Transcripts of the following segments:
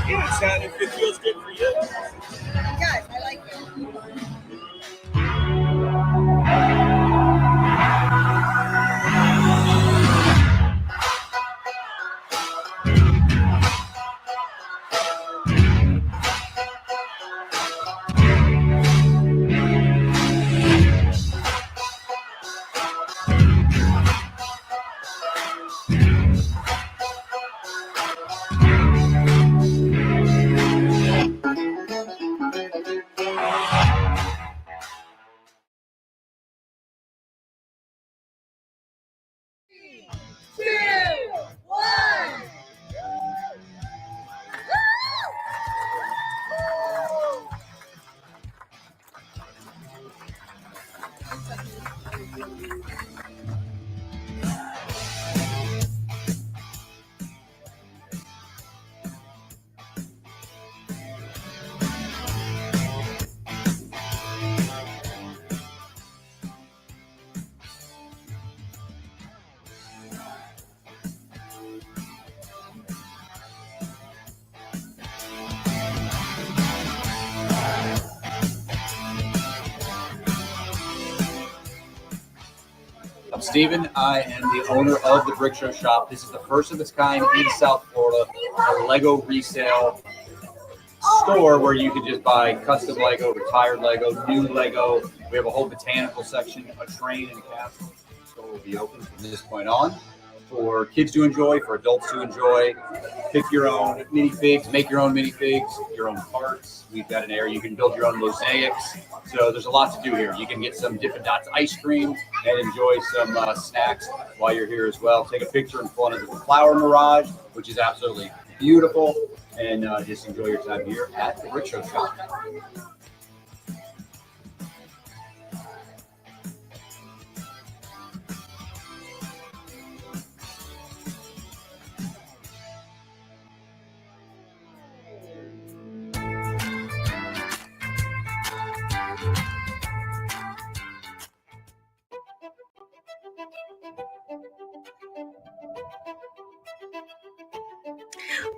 If it feels good for you. Guys, I like it. I'm Steven. I am the owner of the Brick Show Shop. This is the first of its kind in South Florida, a Lego resale store where you can just buy custom Lego, retired Lego, new Lego. We have a whole botanical section, a train, and a castle. The store will be open from this point on for kids to enjoy, for adults to enjoy. Pick your own minifigs, make your own minifigs, your own parts. We've got an area you can build your own mosaics. So there's a lot to do here. You can get some Dippin' Dots ice cream and enjoy some snacks while you're here as well. Take a picture in front of the flower mirage, which is absolutely beautiful, and just enjoy your time here at the Brick Show Shop.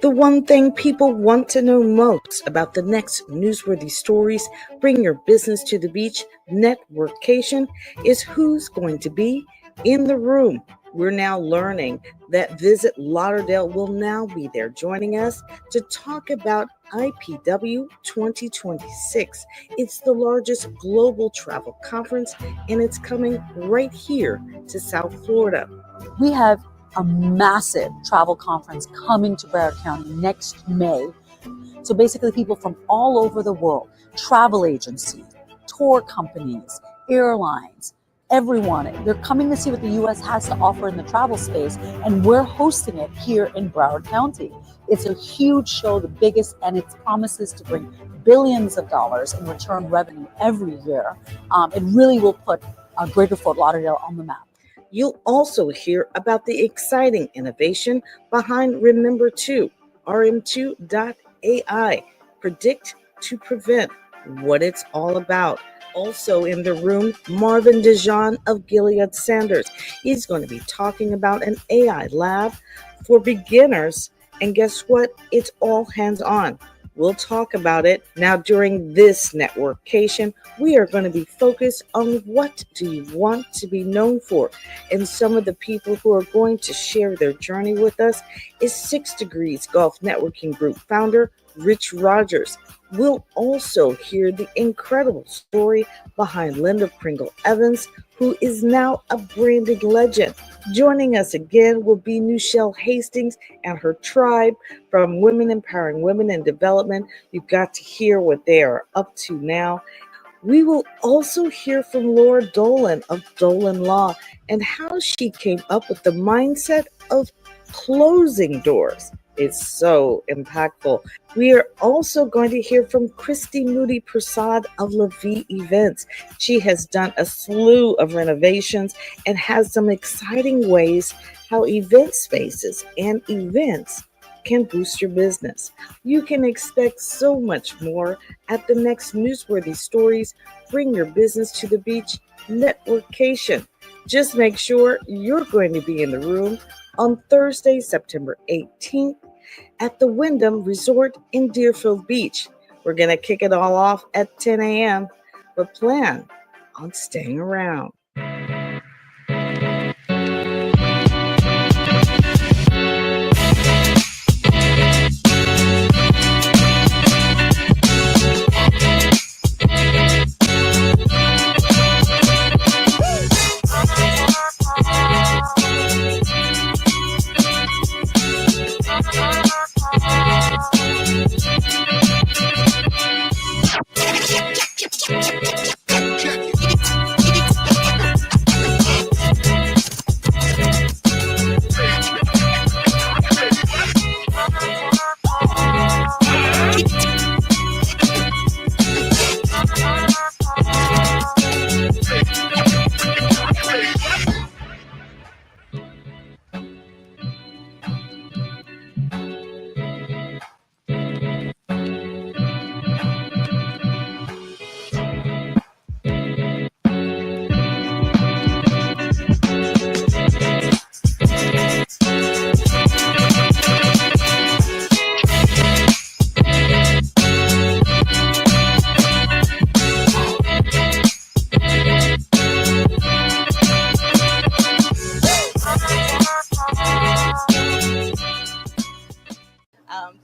The one thing people want to know most about the next newsworthy stories, Bring Your Business to the Beach networkcation, is who's going to be in the room. We're now learning that Visit Lauderdale will now be there joining us to talk about IPW 2026. It's the largest global travel conference, and it's coming right here to South Florida. We have a massive travel conference coming to Broward County next May. So basically people from all over the world, travel agencies, tour companies, airlines, everyone, they're coming to see what the U.S. has to offer in the travel space, and we're hosting it here in Broward County. It's a huge show, the biggest, and it promises to bring billions of dollars in return revenue every year. It really will put Greater Fort Lauderdale on the map. You'll also hear about the exciting innovation behind Remember 2, RM2.ai, Predict to Prevent, what it's all about. Also in the room, Marvin Dijon of Gilead Sanders. He's going to be talking about an AI lab for beginners. And guess what? It's all hands-on. We'll talk about it. Now, during this networkcation, we are going to be focused on what do you want to be known for. And some of the people who are going to share their journey with us is 6 Degrees Golf Networking Group founder, Rich Rogers. We'll also hear the incredible story behind Linda Pringle Evans, who is now a branding legend. Joining us again will be Nushelle Hastings and her tribe from Women Empowering Women in Development. You've got to hear what they are up to now. We will also hear from Laura Dolan of Dolan Law and how she came up with the mindset of closing doors. It's so impactful. We are also going to hear from Christy Moody Prasad of LaVie Events. She has done a slew of renovations and has some exciting ways how event spaces and events can boost your business. You can expect so much more at the next Newsworthy Stories, Bring Your Business to the Beach networkcation. Just make sure you're going to be in the room on Thursday, September 18th at the Wyndham Resort in Deerfield Beach. We're going to kick it all off at 10 a.m., but plan on staying around.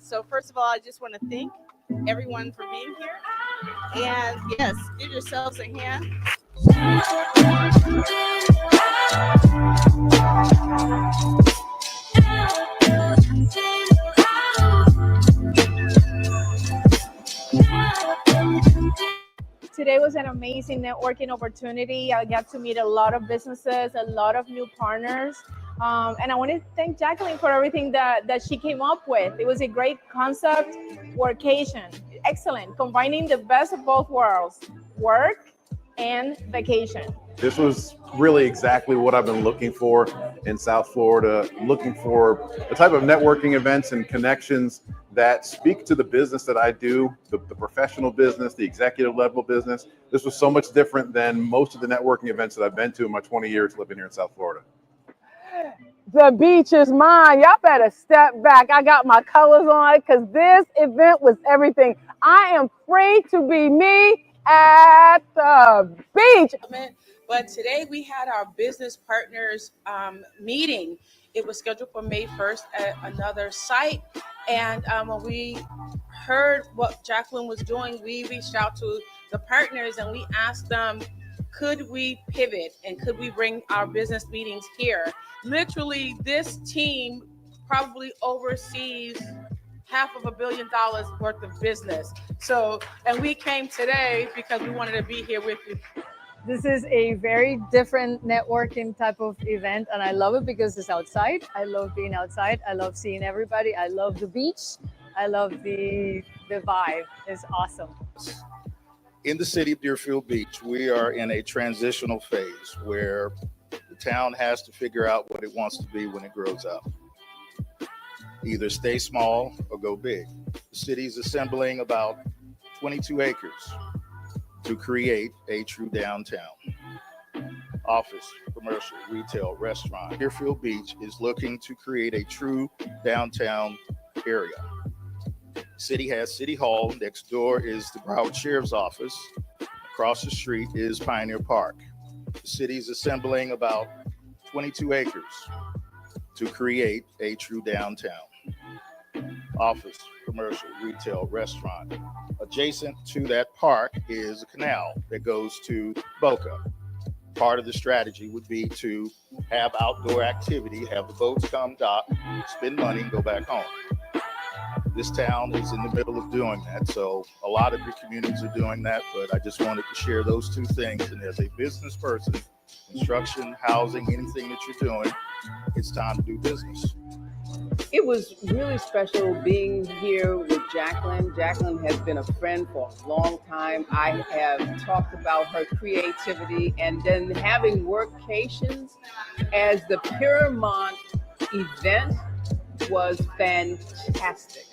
So first of all, I just want to thank everyone for being here. And yes, give yourselves a hand. Today was an amazing networking opportunity. I got to meet a lot of businesses, a lot of new partners. And I want to thank Jacqueline for everything that she came up with. It was a great concept, workation. Excellent. Combining the best of both worlds, work and vacation. This was really exactly what I've been looking for in South Florida, looking for the type of networking events and connections that speak to the business that I do, the professional business, the executive level business. This was so much different than most of the networking events that I've been to in my 20 years living here in South Florida. The beach is mine. Y'all better step back. I got my colors on because this event was everything. I am free to be me at the beach. But today we had our business partners meeting. It was scheduled for May 1st at another site. And when we heard what Jacqueline was doing, we reached out to the partners and we asked them, could we pivot and could we bring our business meetings here? Literally, this team probably oversees $500 million worth of business. So, and we came today because we wanted to be here with you. This is a very different networking type of event, and I love it because it's outside. I love being outside. I love seeing everybody. I love the beach. I love the vibe. It's awesome. In the city of Deerfield Beach, we are in a transitional phase where the town has to figure out what it wants to be when it grows up. Either stay small or go big. The city's assembling about 22 acres to create a true downtown. Office, commercial, retail, restaurant. Deerfield Beach is looking to create a true downtown area. City has City Hall. Next door is the Broward Sheriff's Office. Across the street is Pioneer Park. The city's assembling about 22 acres to create a true downtown. Office, commercial, retail, restaurant. Adjacent to that park is a canal that goes to Boca. Part of the strategy would be to have outdoor activity, have the boats come dock, spend money, and go back home. This town is in the middle of doing that, so a lot of your communities are doing that, but I just wanted to share those two things. And as a business person, construction, housing, anything that you're doing, it's time to do business. It was really special being here with Jacqueline. Jacqueline has been a friend for a long time. I have talked about her creativity, and then having workations as the Paramount event was fantastic.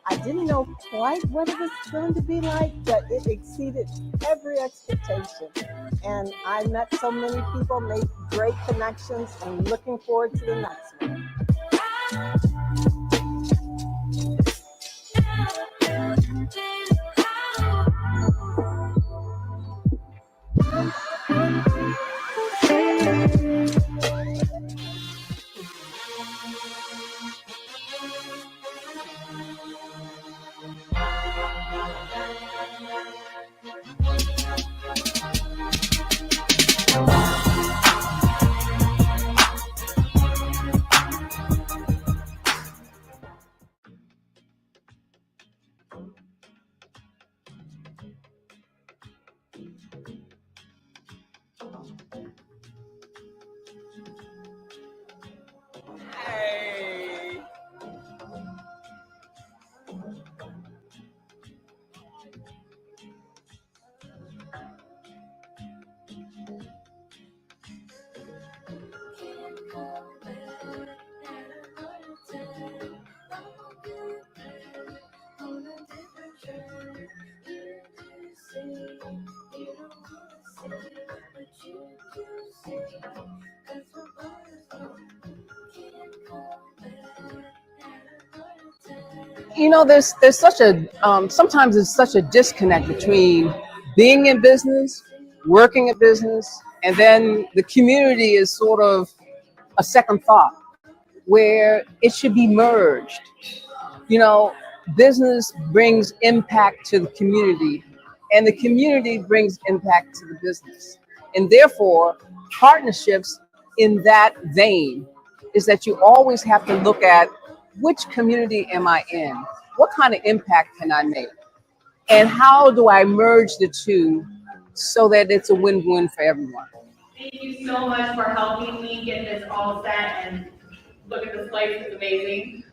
I didn't know quite what it was going to be like, but it exceeded every expectation. And I met so many people, made great connections, and looking forward to the next one. You know, there's such a sometimes there's such a disconnect between being in business, working in business, and then the community is sort of a second thought where it should be merged. You know, business brings impact to the community, and the community brings impact to the business. And therefore, partnerships in that vein is that you always have to look at which community am I in? What kind of impact can I make? And how do I merge the two so that it's a win-win for everyone? Thank you so much for helping me get this all set, and look at this place, it's amazing.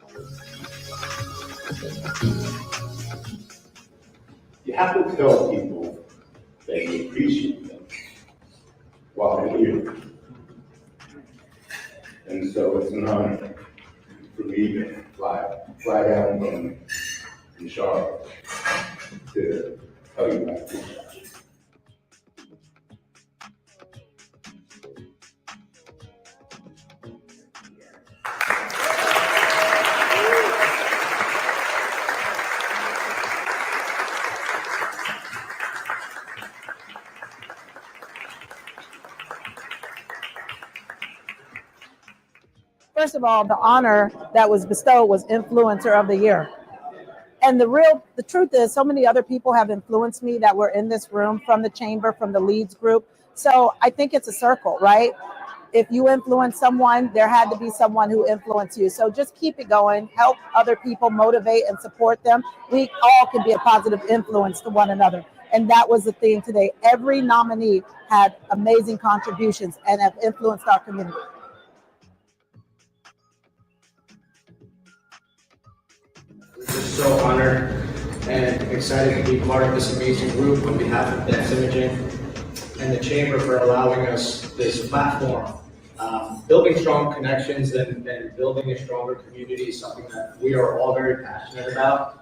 You have to tell people that you appreciate them while they're here. And so it's an honor for me to fly down from Charlotte to tell you about this. First of all, the honor that was bestowed was Influencer of the Year. And the truth is, so many other people have influenced me that were in this room, from the chamber, from the Leads group. So I think it's a circle, right? If you influence someone, there had to be someone who influenced you. So just keep it going, help other people, motivate and support them. We all can be a positive influence to one another. And that was the theme today. Every nominee had amazing contributions and have influenced our community. Just so honored and excited to be part of this amazing group on behalf of Dex Imaging and the Chamber for allowing us this platform. Building strong connections and building a stronger community is something that we are all very passionate about.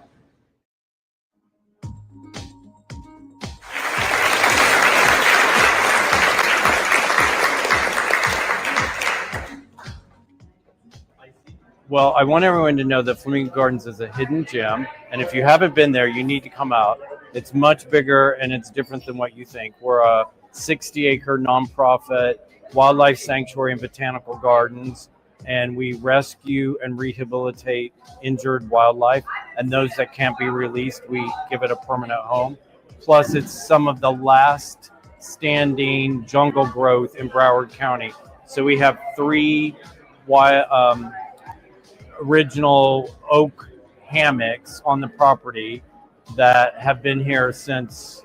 Well, I want everyone to know that Flamingo Gardens is a hidden gem, and if you haven't been there, you need to come out. It's much bigger and it's different than what you think. We're a 60-acre nonprofit wildlife sanctuary and botanical gardens, and we rescue and rehabilitate injured wildlife, and those that can't be released, we give it a permanent home. Plus, it's some of the last standing jungle growth in Broward County. So we have 3 original oak hammocks on the property that have been here since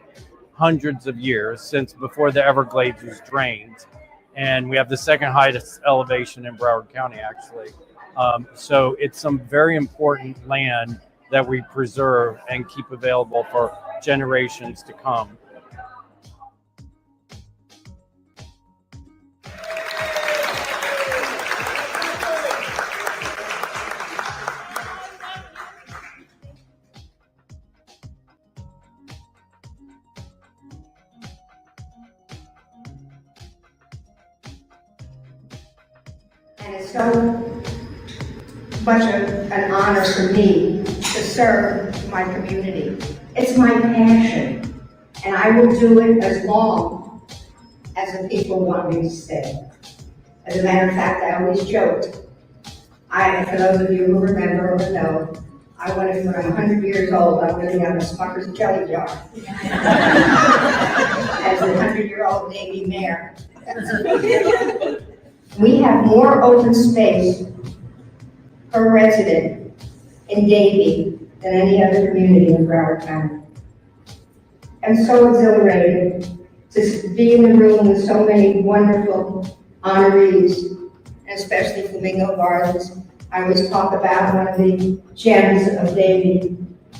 hundreds of years, since before the Everglades was drained. And we have the second highest elevation in Broward County, actually. So it's some very important land that we preserve and keep available for generations to come. And it's so much an honor for me to serve my community. It's my passion, and I will do it as long as the people want me to stay. As a matter of fact, I always joked. For those of you who remember or know, I wanted, when I'm 100 years old, I'm going to have a Smucker's jelly jar. As a 100-year-old Navy mayor. We have more open space per resident in Davie than any other community in Broward County. I'm so exhilarated to be in the room with so many wonderful honorees, and especially Flamingo Gardens. I always talk about one of the gems of Davie.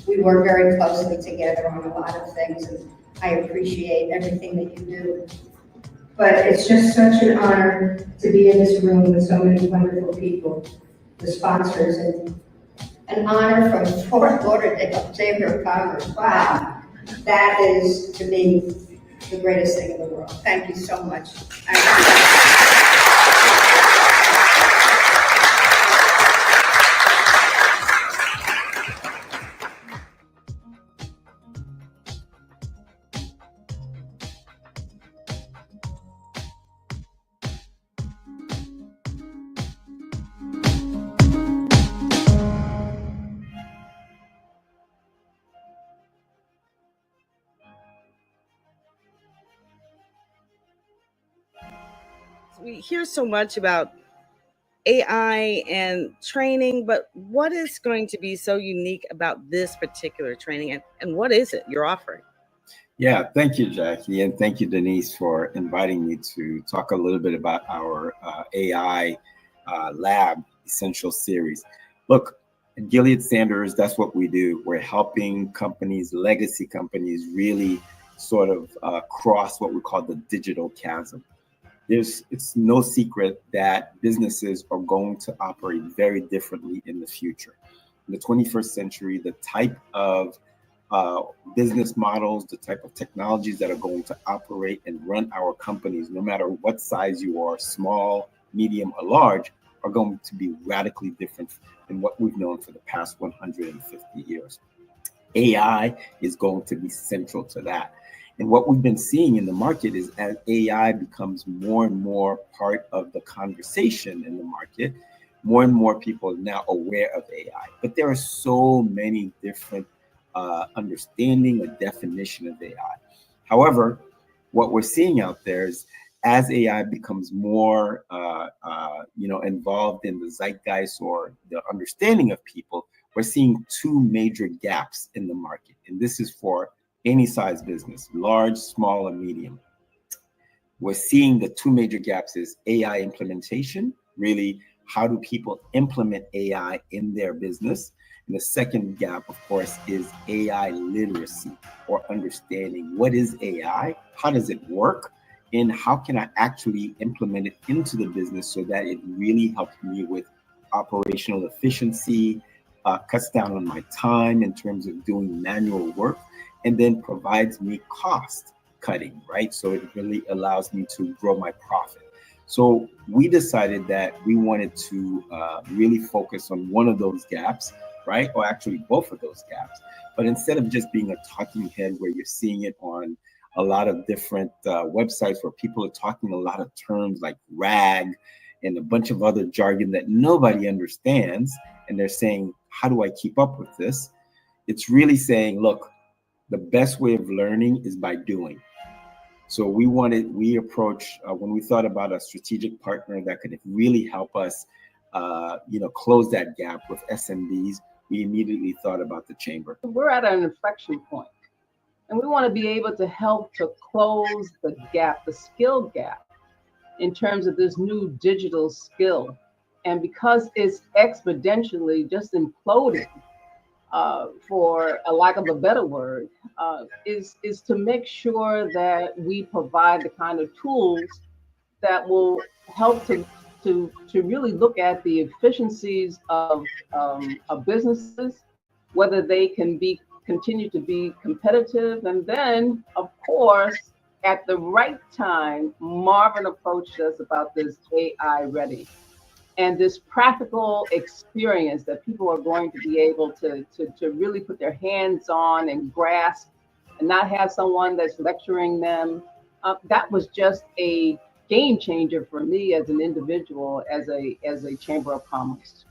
We work very closely together on a lot of things, and I appreciate everything that you do. But it's just such an honor to be in this room with so many wonderful people, the sponsors, and an honor from Fort Lauderdale Chamber of Commerce. Wow, that is, to me, the greatest thing in the world. Thank you so much. We hear so much about AI and training, but what is going to be so unique about this particular training, and what is it you're offering? Yeah, thank you, Jackie, and thank you, Denise, for inviting me to talk a little bit about our AI Lab Essential Series. Look, at Gilead Sanders, that's what we do. We're helping companies, legacy companies, really sort of cross what we call the digital chasm. It's no secret that businesses are going to operate very differently in the future. In the 21st century, the type of business models, the type of technologies that are going to operate and run our companies, no matter what size you are, small, medium, or large, are going to be radically different than what we've known for the past 150 years. AI is going to be central to that. And what we've been seeing in the market is as AI becomes more and more part of the conversation in the market, more and more people are now aware of AI. But there are so many different understanding or definition of AI. However, what we're seeing out there is as AI becomes more involved in the zeitgeist or the understanding of people, we're seeing two major gaps in the market. And this is for any size business, large, small, or medium. We're seeing the two major gaps is AI implementation, really, how do people implement AI in their business? And the second gap, of course, is AI literacy or understanding. What is AI? How does it work? And how can I actually implement it into the business so that it really helps me with operational efficiency, cuts down on my time in terms of doing manual work, and then provides me cost cutting, right? So it really allows me to grow my profit. So we decided that we wanted to really focus on one of those gaps, right? Or actually both of those gaps. But instead of just being a talking head where you're seeing it on a lot of different websites where people are talking a lot of terms like RAG and a bunch of other jargon that nobody understands, and they're saying, how do I keep up with this? It's really saying, look, the best way of learning is by doing. So we approached when we thought about a strategic partner that could really help us, close that gap with SMBs. We immediately thought about the chamber. We're at an inflection point, and we want to be able to help to close the gap, the skill gap, in terms of this new digital skill. And because it's exponentially just imploding, for a lack of a better word, is to make sure that we provide the kind of tools that will help to really look at the efficiencies of businesses, whether they can continue to be competitive, and then, of course, at the right time, Marvin approached us about this AI ready. And this practical experience that people are going to be able to really put their hands on and grasp and not have someone that's lecturing them. That was just a game changer for me as an individual, as a Chamber of Commerce.